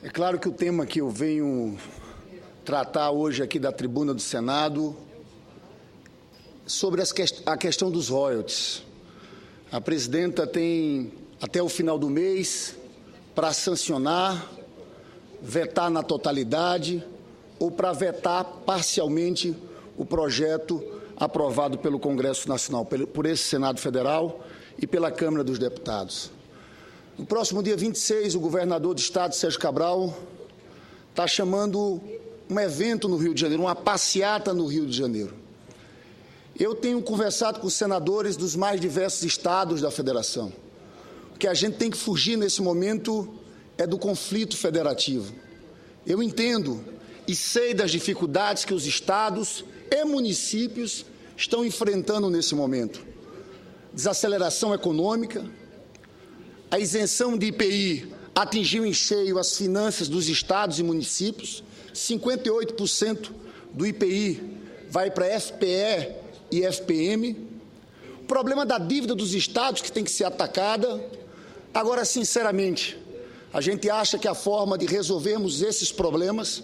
É claro que o tema que eu venho tratar hoje aqui da tribuna do Senado sobre a questão dos royalties. A presidenta tem até o final do mês para sancionar, vetar na totalidade ou para vetar parcialmente o projeto aprovado pelo Congresso Nacional, por esse Senado Federal e pela Câmara dos Deputados. No próximo dia 26, o governador do Estado, Sérgio Cabral, está chamando um evento no Rio de Janeiro, uma passeata no Rio de Janeiro. Eu tenho conversado com os senadores dos mais diversos estados da federação. O que a gente tem que fugir nesse momento é do conflito federativo. Eu entendo e sei das dificuldades que os estados e municípios estão enfrentando nesse momento. Desaceleração econômica, a isenção de IPI atingiu em cheio as finanças dos estados e municípios, 58% do IPI vai para FPE e FPM. O problema da dívida dos estados que tem que ser atacada. Agora, sinceramente, a gente acha que a forma de resolvermos esses problemas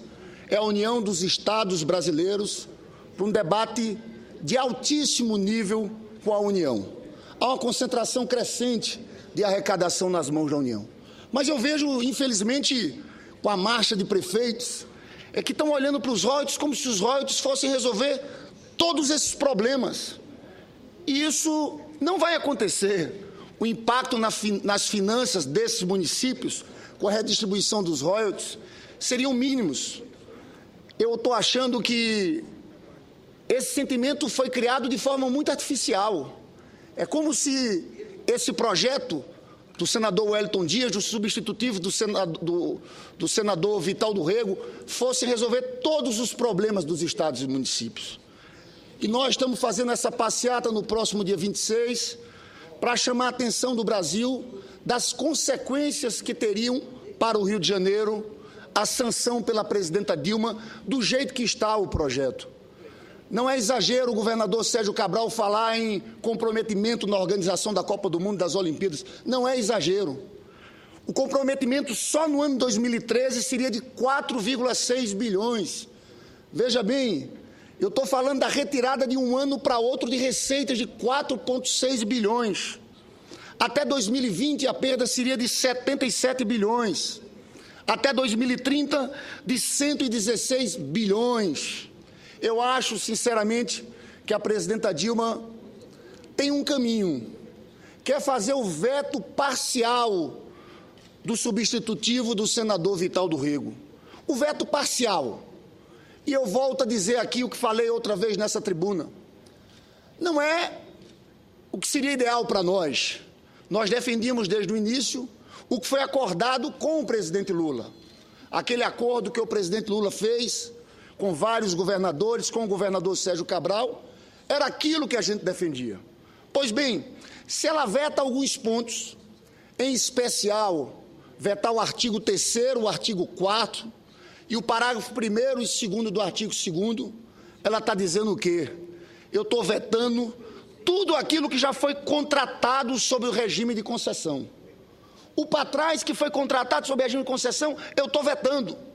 é a união dos estados brasileiros para um debate de altíssimo nível com a União. Há uma concentração crescente de arrecadação nas mãos da União. Mas eu vejo, infelizmente, com a marcha de prefeitos, que estão olhando para os royalties como se os royalties fossem resolver todos esses problemas. E isso não vai acontecer. O impacto nas finanças desses municípios, com a redistribuição dos royalties, seriam mínimos. Eu estou achando que esse sentimento foi criado de forma muito artificial. É como se esse projeto do senador Wellington Dias, do substitutivo do senador Vital do Rego, fosse resolver todos os problemas dos estados e municípios. E nós estamos fazendo essa passeata no próximo dia 26 para chamar a atenção do Brasil das consequências que teriam para o Rio de Janeiro a sanção pela presidenta Dilma do jeito que está o projeto. Não é exagero o governador Sérgio Cabral falar em comprometimento na organização da Copa do Mundo e das Olimpíadas. Não é exagero. O comprometimento só no ano 2013 seria de 4,6 bilhões. Veja bem, eu estou falando da retirada de um ano para outro de receitas de 4,6 bilhões. Até 2020 a perda seria de 77 bilhões. Até 2030 de 116 bilhões. Eu acho, sinceramente, que a presidenta Dilma tem um caminho, quer fazer o veto parcial do substitutivo do senador Vital do Rego. O veto parcial. E eu volto a dizer aqui o que falei outra vez nessa tribuna. Não é o que seria ideal para nós. Nós defendíamos desde o início o que foi acordado com o presidente Lula. Aquele acordo que o presidente Lula fez com vários governadores, com o governador Sérgio Cabral, era aquilo que a gente defendia. Pois bem, se ela veta alguns pontos, em especial, vetar o artigo 3º, o artigo 4º, e o parágrafo 1º e 2º do artigo 2º, ela está dizendo o quê? Eu estou vetando tudo aquilo que já foi contratado sob o regime de concessão. O para trás que foi contratado sob o regime de concessão, eu estou vetando.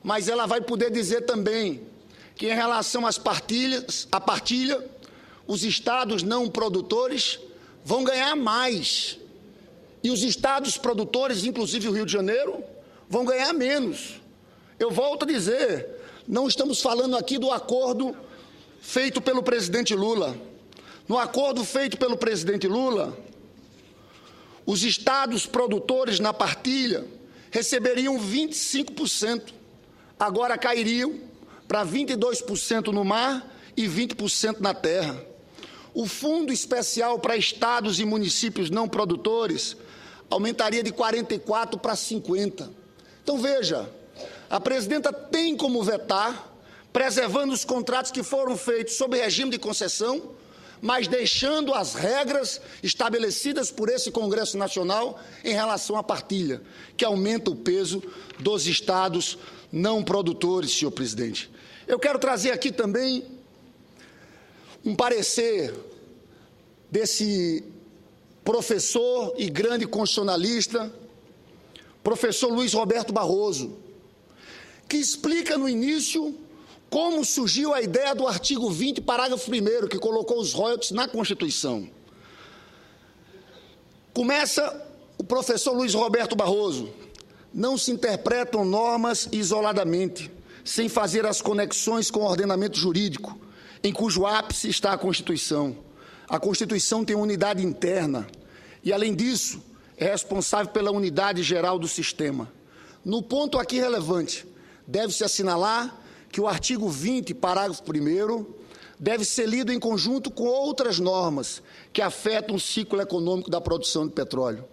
Mas ela vai poder dizer também que, em relação às partilhas, a partilha, os estados não produtores vão ganhar mais. E os estados produtores, inclusive o Rio de Janeiro, vão ganhar menos. Eu volto a dizer, não estamos falando aqui do acordo feito pelo presidente Lula. No acordo feito pelo presidente Lula, os estados produtores na partilha receberiam 25%. Agora cairiam para 22% no mar e 20% na terra. O fundo especial para estados e municípios não produtores aumentaria de 44% para 50%. Então, veja, a presidenta tem como vetar, preservando os contratos que foram feitos sob regime de concessão, mas deixando as regras estabelecidas por esse Congresso Nacional em relação à partilha, que aumenta o peso dos estados não produtores, senhor presidente. Eu quero trazer aqui também um parecer desse professor e grande constitucionalista, professor Luiz Roberto Barroso, que explica no início como surgiu a ideia do artigo 20, parágrafo 1º, que colocou os royalties na Constituição. Começa o professor Luiz Roberto Barroso: não se interpretam normas isoladamente, sem fazer as conexões com o ordenamento jurídico, em cujo ápice está a Constituição. A Constituição tem unidade interna e, além disso, é responsável pela unidade geral do sistema. No ponto aqui relevante, deve-se assinalar que o artigo 20, parágrafo 1º, deve ser lido em conjunto com outras normas que afetam o ciclo econômico da produção de petróleo.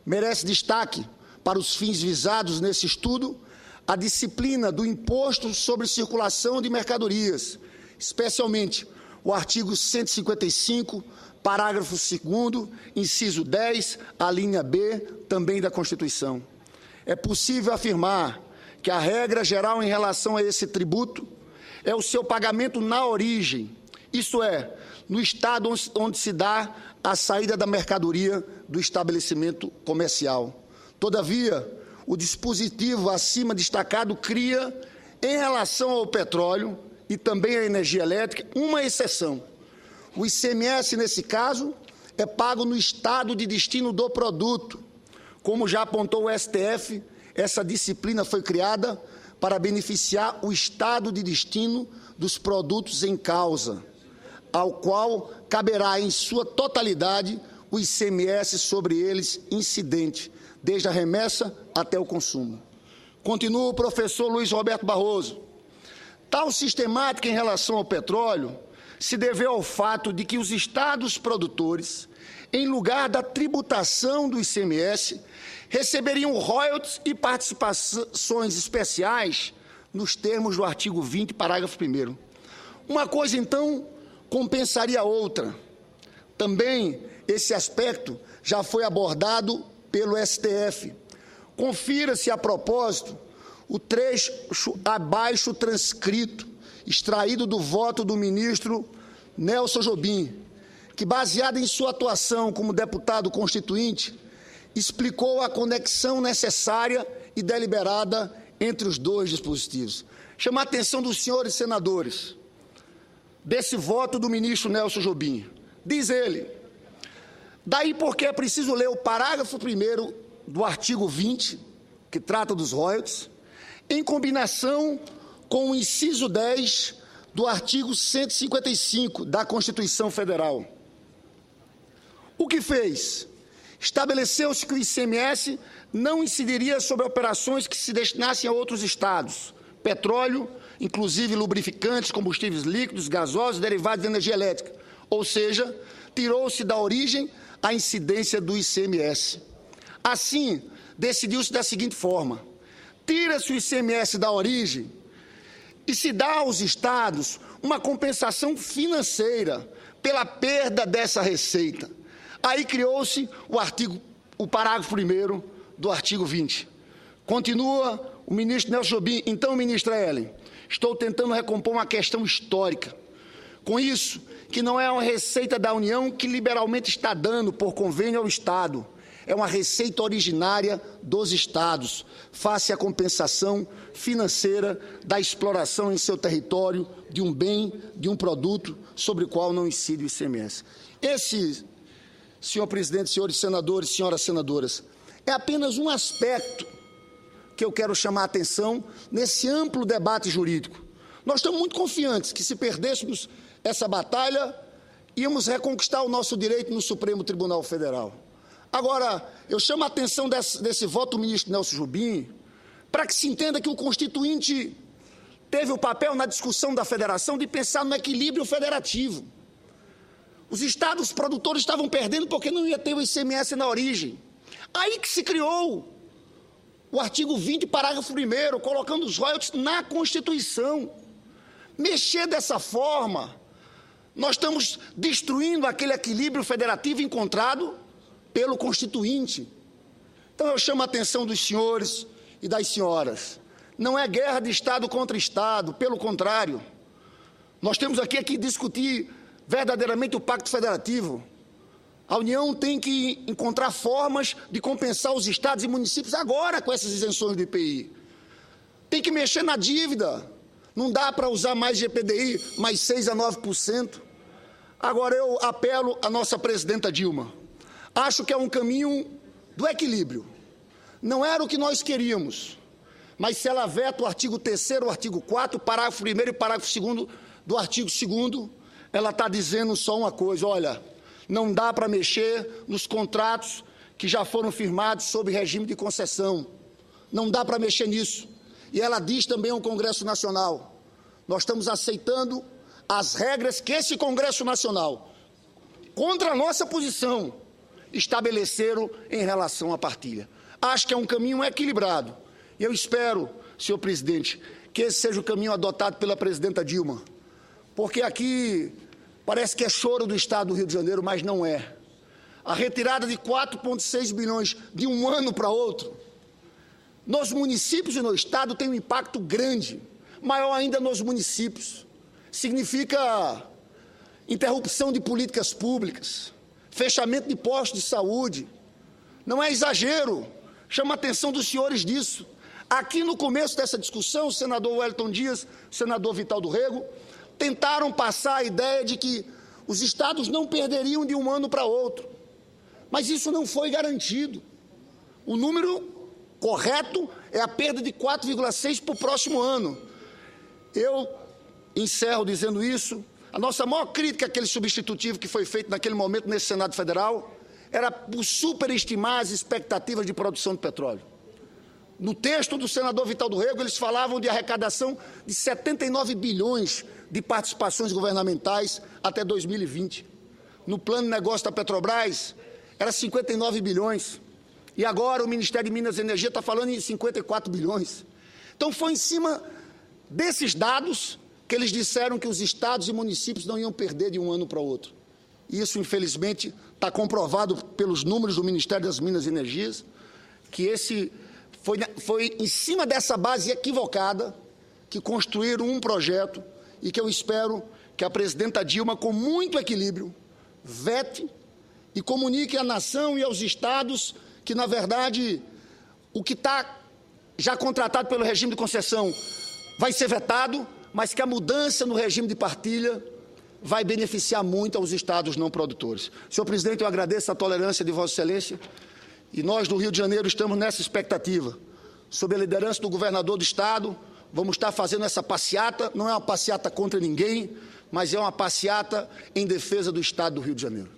Merece destaque, para os fins visados nesse estudo, a disciplina do imposto sobre circulação de mercadorias, especialmente o artigo 155, parágrafo 2º, inciso 10, a linha B, também da Constituição. É possível afirmar que a regra geral em relação a esse tributo é o seu pagamento na origem, isto é, no estado onde se dá a saída da mercadoria do estabelecimento comercial. Todavia, o dispositivo acima destacado cria, em relação ao petróleo e também à energia elétrica, uma exceção. O ICMS, nesse caso, é pago no estado de destino do produto. Como já apontou o STF, essa disciplina foi criada para beneficiar o estado de destino dos produtos em causa, ao qual caberá em sua totalidade o ICMS sobre eles incidente, desde a remessa até o consumo. Continua o professor Luiz Roberto Barroso: tal sistemática em relação ao petróleo se deveu ao fato de que os estados produtores, em lugar da tributação do ICMS, receberiam royalties e participações especiais nos termos do artigo 20, parágrafo 1º. Uma coisa, então, compensaria a outra. Também esse aspecto já foi abordado pelo STF. Confira-se, a propósito, o trecho abaixo transcrito, extraído do voto do ministro Nelson Jobim, que, baseado em sua atuação como deputado constituinte, explicou a conexão necessária e deliberada entre os dois dispositivos. Chama a atenção dos senhores senadores desse voto do ministro Nelson Jobim. Diz ele: daí porque é preciso ler o parágrafo 1º do artigo 20, que trata dos royalties, em combinação com o inciso 10 do artigo 155 da Constituição Federal. O que fez? Estabeleceu-se que o ICMS não incidiria sobre operações que se destinassem a outros estados, petróleo, inclusive lubrificantes, combustíveis líquidos, gasosos, derivados de energia elétrica, ou seja, tirou-se da origem a incidência do ICMS. Assim, decidiu-se da seguinte forma: tira-se o ICMS da origem e se dá aos estados uma compensação financeira pela perda dessa receita. Aí criou-se o parágrafo 1º do artigo 20. Continua o ministro Nelson Jobim: então, ministra Ellen, estou tentando recompor uma questão histórica. Com isso, que não é uma receita da União que liberalmente está dando por convênio ao Estado, é uma receita originária dos Estados, face à compensação financeira da exploração em seu território de um bem, de um produto sobre o qual não incide o ICMS. Esse, senhor presidente, senhores senadores, senhoras senadoras, é apenas um aspecto que eu quero chamar a atenção nesse amplo debate jurídico. Nós estamos muito confiantes que, se perdêssemos essa batalha, íamos reconquistar o nosso direito no Supremo Tribunal Federal. Agora, eu chamo a atenção desse voto do ministro Nelson Jobim para que se entenda que o Constituinte teve o papel na discussão da federação de pensar no equilíbrio federativo. Os estados produtores estavam perdendo porque não ia ter o ICMS na origem. Aí que se criou o artigo 20, parágrafo 1º, colocando os royalties na Constituição. Mexer dessa forma, nós estamos destruindo aquele equilíbrio federativo encontrado pelo Constituinte. Então eu chamo a atenção dos senhores e das senhoras. Não é guerra de Estado contra Estado, pelo contrário. Nós temos aqui que discutir verdadeiramente o Pacto Federativo. A União tem que encontrar formas de compensar os estados e municípios agora com essas isenções do IPI. Tem que mexer na dívida. Não dá para usar mais GPDI, mais 6% a 9%. Agora, eu apelo à nossa presidenta Dilma. Acho que é um caminho do equilíbrio. Não era o que nós queríamos, mas se ela veta o artigo 3º, o artigo 4º, parágrafo 1º e parágrafo 2º do artigo 2º, ela está dizendo só uma coisa: olha, não dá para mexer nos contratos que já foram firmados sob regime de concessão. Não dá para mexer nisso. E ela diz também ao Congresso Nacional: nós estamos aceitando as regras que esse Congresso Nacional, contra a nossa posição, estabeleceram em relação à partilha. Acho que é um caminho equilibrado. E eu espero, senhor presidente, que esse seja o caminho adotado pela presidenta Dilma. Porque aqui parece que é choro do Estado do Rio de Janeiro, mas não é. A retirada de 4,6 bilhões de um ano para outro, nos municípios e no Estado tem um impacto grande, maior ainda nos municípios. Significa interrupção de políticas públicas, fechamento de postos de saúde. Não é exagero, chama a atenção dos senhores disso. Aqui no começo dessa discussão, o senador Wellington Dias, o senador Vital do Rego, tentaram passar a ideia de que os estados não perderiam de um ano para outro. Mas isso não foi garantido. O número correto é a perda de 4,6 para o próximo ano. Eu encerro dizendo isso. A nossa maior crítica àquele substitutivo que foi feito naquele momento nesse Senado Federal era por superestimar as expectativas de produção de petróleo. No texto do senador Vital do Rego, eles falavam de arrecadação de 79 bilhões de participações governamentais até 2020. No plano de negócio da Petrobras, era 59 bilhões. E agora o Ministério de Minas e Energia está falando em 54 bilhões. Então foi em cima desses dados que eles disseram que os estados e municípios não iam perder de um ano para o outro. E isso, infelizmente, está comprovado pelos números do Ministério das Minas e Energias, que esse foi em cima dessa base equivocada que construíram um projeto e que eu espero que a presidenta Dilma, com muito equilíbrio, vete e comunique à nação e aos estados que, na verdade, o que está já contratado pelo regime de concessão vai ser vetado, mas que a mudança no regime de partilha vai beneficiar muito aos estados não produtores. Senhor presidente, eu agradeço a tolerância de Vossa Excelência e nós do Rio de Janeiro estamos nessa expectativa. Sob a liderança do governador do estado, vamos estar fazendo essa passeata, não é uma passeata contra ninguém, mas é uma passeata em defesa do estado do Rio de Janeiro.